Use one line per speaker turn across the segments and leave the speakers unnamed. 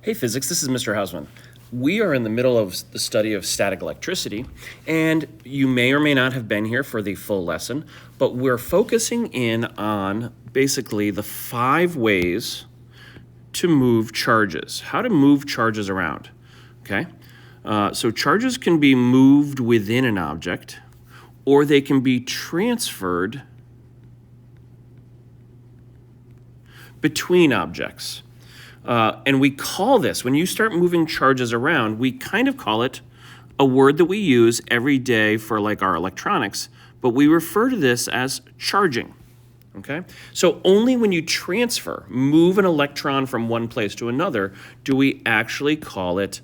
Hey physics, this is Mr. Hausman. We are in the middle of the study of static electricity, and you may or may not have been here for the full lesson, but we're focusing in on basically the 5 ways to move charges, how to move charges around, okay? So charges can be moved within an object, or they can be transferred between objects. And we call this, when you start moving charges around, we kind of call it a word that we use every day for like our electronics, but we refer to this as charging, okay? So only when you move an electron from one place to another, do we actually call it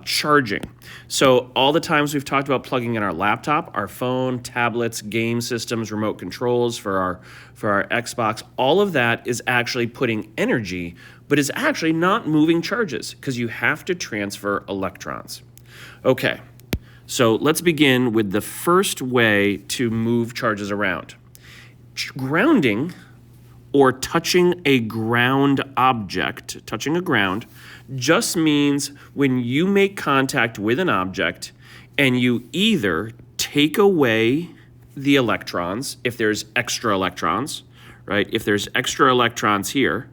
charging. So all the times we've talked about plugging in our laptop, our phone, tablets, game systems, remote controls for our Xbox, all of that is actually putting energy, but is actually not moving charges because you have to transfer electrons. Okay, so let's begin with the first way to move charges around. Grounding, or touching a ground object, touching a ground, just means when you make contact with an object and you either take away the electrons, if there's extra electrons, right? If there's extra electrons here,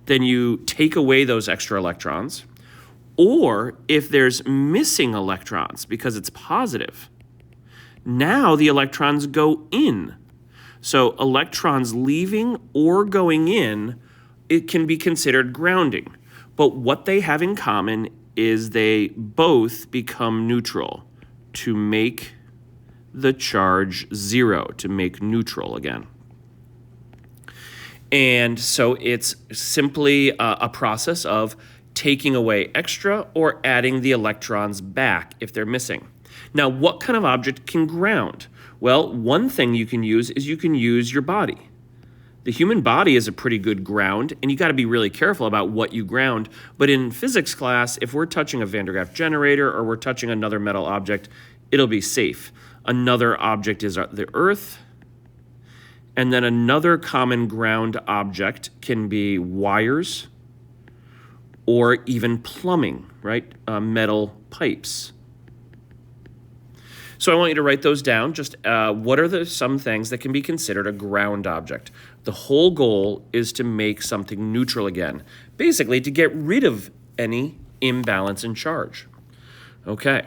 then you take away those extra electrons, or if there's missing electrons because it's positive, now the electrons go in. So electrons leaving or going in, it can be considered grounding. But what they have in common is they both become neutral to make the charge 0, to make neutral again. And so it's simply a process of taking away extra or adding the electrons back if they're missing. Now, what kind of object can ground? Well, one thing you can use is you can use your body. The human body is a pretty good ground, and you got to be really careful about what you ground. But in physics class, if we're touching a Van der Graaf generator or we're touching another metal object, it'll be safe. Another object is the Earth, and then another common ground object can be wires or even plumbing, right? Metal pipes. So I want you to write those down. Just what are some things that can be considered a ground object? The whole goal is to make something neutral again, basically to get rid of any imbalance in charge. Okay,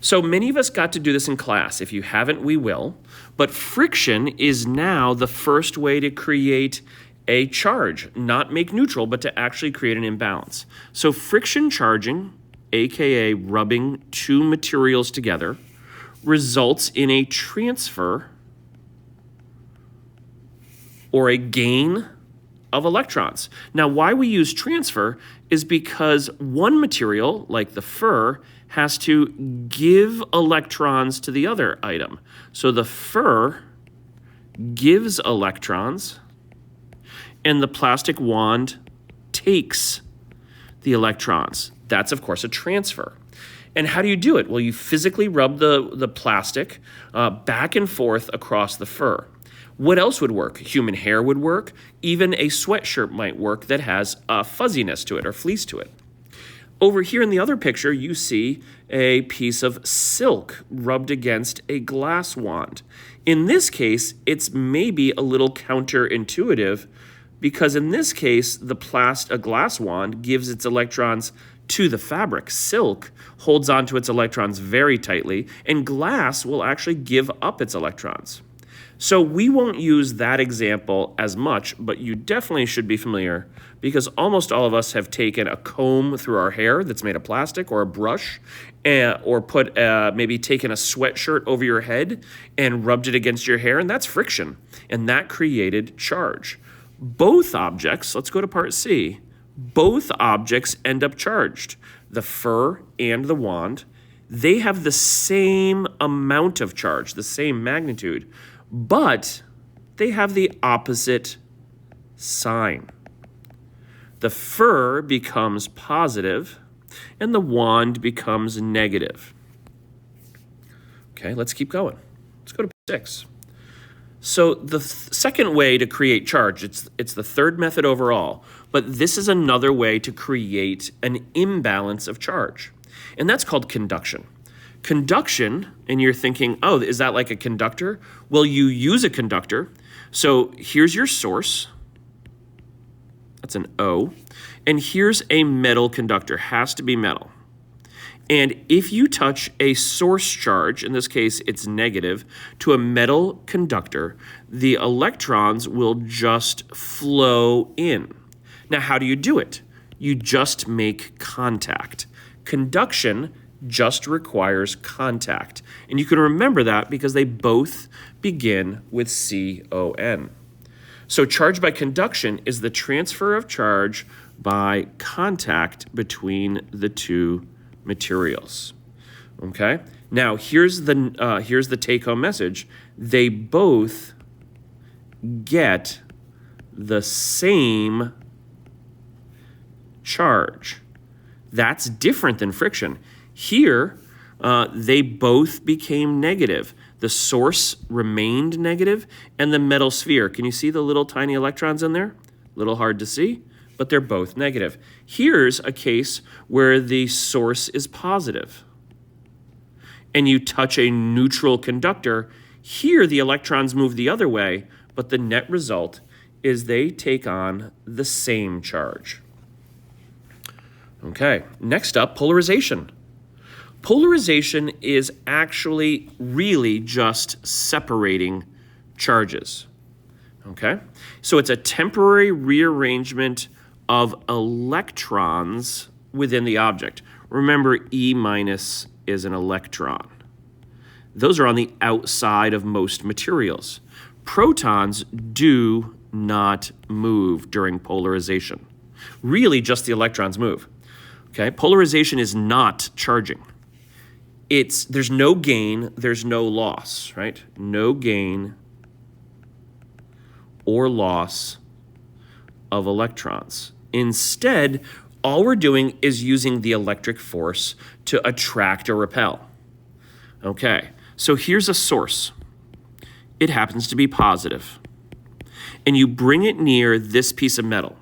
so many of us got to do this in class. If you haven't, we will. But friction is now the first way to create a charge, not make neutral, but to actually create an imbalance. So friction charging, aka rubbing two materials together, results in a transfer or a gain of electrons. Now, why we use transfer is because one material, like the fur, has to give electrons to the other item. So the fur gives electrons, and the plastic wand takes the electrons. That's, of course, a transfer. And how do you do it? Well, you physically rub the plastic back and forth across the fur. What else would work? Human hair would work. Even a sweatshirt might work that has a fuzziness to it or fleece to it. Over here in the other picture, you see a piece of silk rubbed against a glass wand. In this case, it's maybe a little counterintuitive because in this case, a glass wand gives its electrons to the fabric. Silk holds onto its electrons very tightly, and glass will actually give up its electrons. So we won't use that example as much, but you definitely should be familiar because almost all of us have taken a comb through our hair that's made of plastic or a brush, or maybe taken a sweatshirt over your head and rubbed it against your hair, and that's friction, and that created charge. Both objects, let's go to part C, both objects end up charged. The fur and the wand, they have the same amount of charge, the same magnitude, but they have the opposite sign. The fur becomes positive and the wand becomes negative. Okay, let's keep going. Let's go to 6. So the second way to create charge, it's the third method overall, but this is another way to create an imbalance of charge. And that's called conduction. Conduction, and you're thinking, oh, is that like a conductor? Well, you use a conductor. So here's your source. That's an O. And here's a metal conductor, has to be metal. And if you touch a source charge, in this case it's negative, to a metal conductor, the electrons will just flow in. Now, how do you do it? You just make contact. Conduction just requires contact. And you can remember that because they both begin with CON. So charge by conduction is the transfer of charge by contact between the two materials. Okay? Now, here's the take-home message. They both get the same charge. That's different than friction. Here, they both became negative. The source remained negative, and the metal sphere. Can you see the little tiny electrons in there? A little hard to see, but they're both negative. Here's a case where the source is positive, and you touch a neutral conductor. Here, the electrons move the other way, but the net result is they take on the same charge. Okay, next up, polarization. Polarization is actually really just separating charges, okay? So it's a temporary rearrangement of electrons within the object. Remember, E minus is an electron. Those are on the outside of most materials. Protons do not move during polarization. Really, just the electrons move, okay? Polarization is not charging. There's no gain, there's no loss, right? No gain or loss of electrons. Instead, all we're doing is using the electric force to attract or repel. Okay, so here's a source. It happens to be positive. And you bring it near this piece of metal.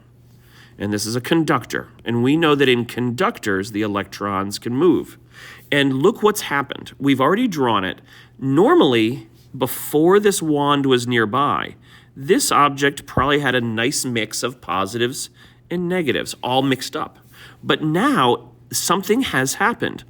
And this is a conductor. And we know that in conductors, the electrons can move. And look what's happened. We've already drawn it. Normally, before this wand was nearby, this object probably had a nice mix of positives and negatives, all mixed up. But now, something has happened.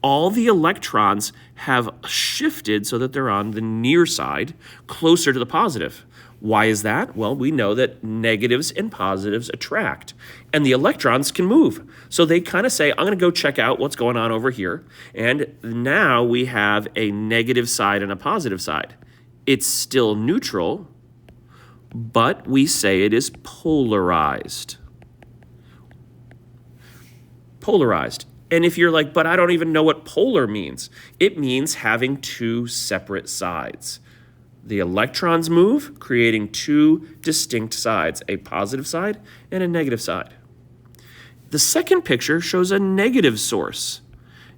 All the electrons have shifted so that they're on the near side, closer to the positive. Why is that? Well, we know that negatives and positives attract, and the electrons can move. So they kind of say, I'm going to go check out what's going on over here. And now we have a negative side and a positive side. It's still neutral, but we say it is polarized. Polarized. And if you're like, but I don't even know what polar means, it means having two separate sides. The electrons move, creating two distinct sides, a positive side and a negative side. The second picture shows a negative source.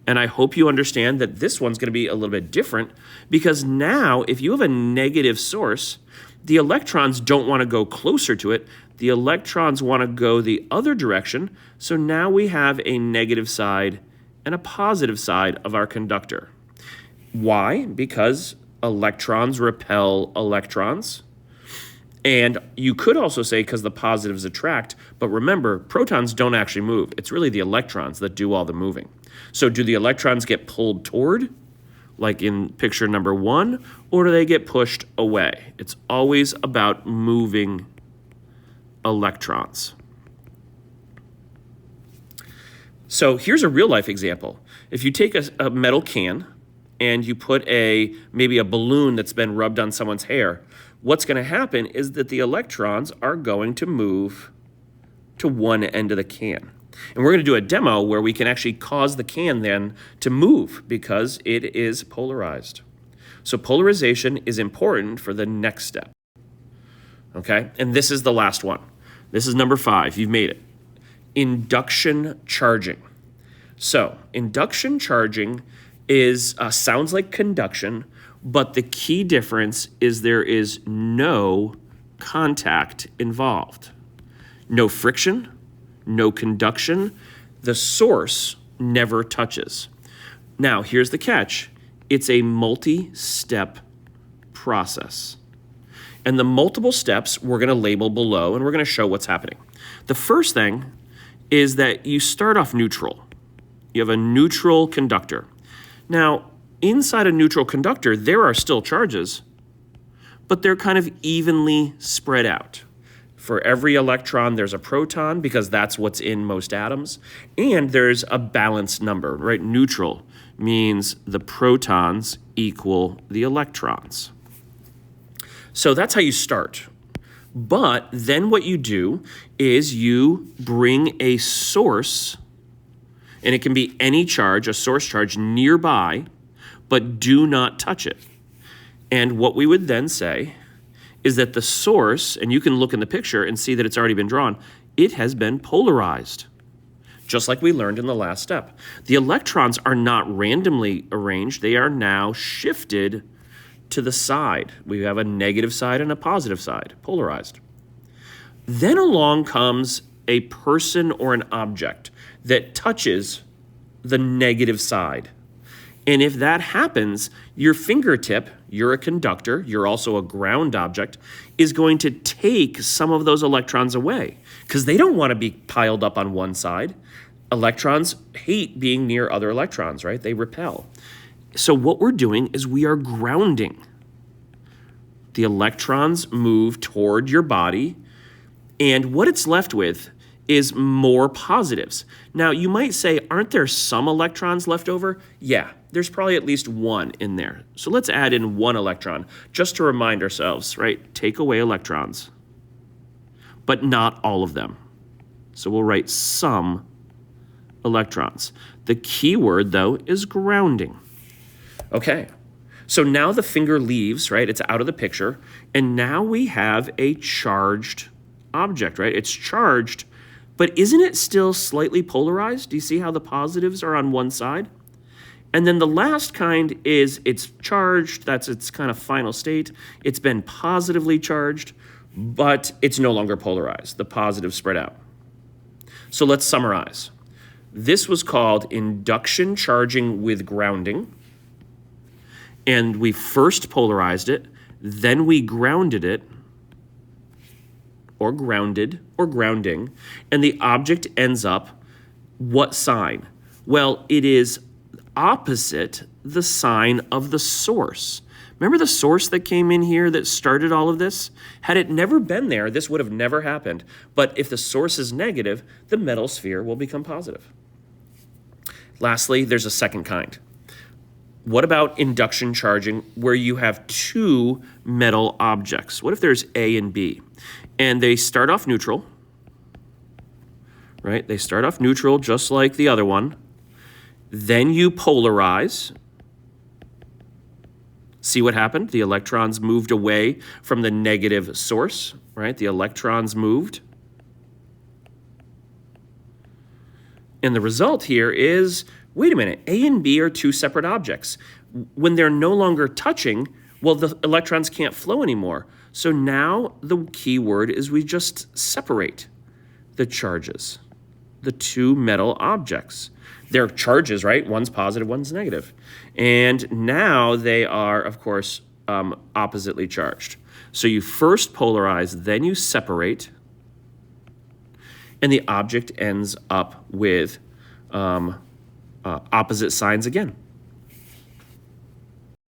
And I hope you understand that this one's going to be a little bit different because now if you have a negative source, the electrons don't want to go closer to it. The electrons want to go the other direction. So now we have a negative side and a positive side of our conductor. Why? Because electrons repel electrons. And you could also say because the positives attract, but remember, protons don't actually move. It's really the electrons that do all the moving. So do the electrons get pulled toward, like in picture number 1, or do they get pushed away? It's always about moving electrons. So here's a real life example. If you take a metal can, and you put maybe a balloon that's been rubbed on someone's hair, what's going to happen is that the electrons are going to move to one end of the can. And we're going to do a demo where we can actually cause the can then to move because it is polarized. So polarization is important for the next step. Okay, and this is the last one. This is number 5. You've made it. Induction charging. So induction charging sounds like conduction, but the key difference is there is no contact involved. No friction, no conduction. The source never touches. Now, here's the catch. It's a multi-step process. And the multiple steps we're going to label below, and we're going to show what's happening. The first thing is that you start off neutral. You have a neutral conductor. Now, inside a neutral conductor, there are still charges, but they're kind of evenly spread out. For every electron, there's a proton, because that's what's in most atoms, and there's a balanced number, right? Neutral means the protons equal the electrons. So that's how you start. But then what you do is you bring a source, and it can be any charge, a source charge nearby, but do not touch it. And what we would then say is that the source, and you can look in the picture and see that it's already been drawn, it has been polarized, just like we learned in the last step. The electrons are not randomly arranged. They are now shifted to the side. We have a negative side and a positive side, polarized. Then along comes a person or an object that touches the negative side. And if that happens, your fingertip, you're a conductor, you're also a ground object, is going to take some of those electrons away because they don't want to be piled up on one side. Electrons hate being near other electrons, right? They repel. So what we're doing is we are grounding. The electrons move toward your body, and what it's left with is more positives. Now, you might say, aren't there some electrons left over? Yeah, there's probably at least one in there. So let's add in one electron, just to remind ourselves, right? Take away electrons, but not all of them. So we'll write some electrons. The key word, though, is grounding. Okay, so now the finger leaves, right? It's out of the picture, and now we have a charged object, right? It's charged, but isn't it still slightly polarized? Do you see how the positives are on one side? And then the last kind is it's charged, that's its kind of final state. It's been positively charged, but it's no longer polarized. The positives spread out. So let's summarize. This was called induction charging with grounding. And we first polarized it, then we grounded it, or grounded, or grounding, and the object ends up what sign? Well, it is opposite the sign of the source. Remember the source that came in here that started all of this? Had it never been there, this would have never happened. But if the source is negative, the metal sphere will become positive. Lastly, there's a second kind. What about induction charging where you have two metal objects? What if there's A and B? And they start off neutral, right? They start off neutral just like the other one. Then you polarize. See what happened? The electrons moved away from the negative source, right? The electrons moved. And the result here is, wait a minute, A and B are two separate objects. When they're no longer touching, well, the electrons can't flow anymore. So now the key word is we just separate the charges, the two metal objects. They're charges, right? One's positive, one's negative. And now they are, of course, oppositely charged. So you first polarize, then you separate, and the object ends up with opposite signs again.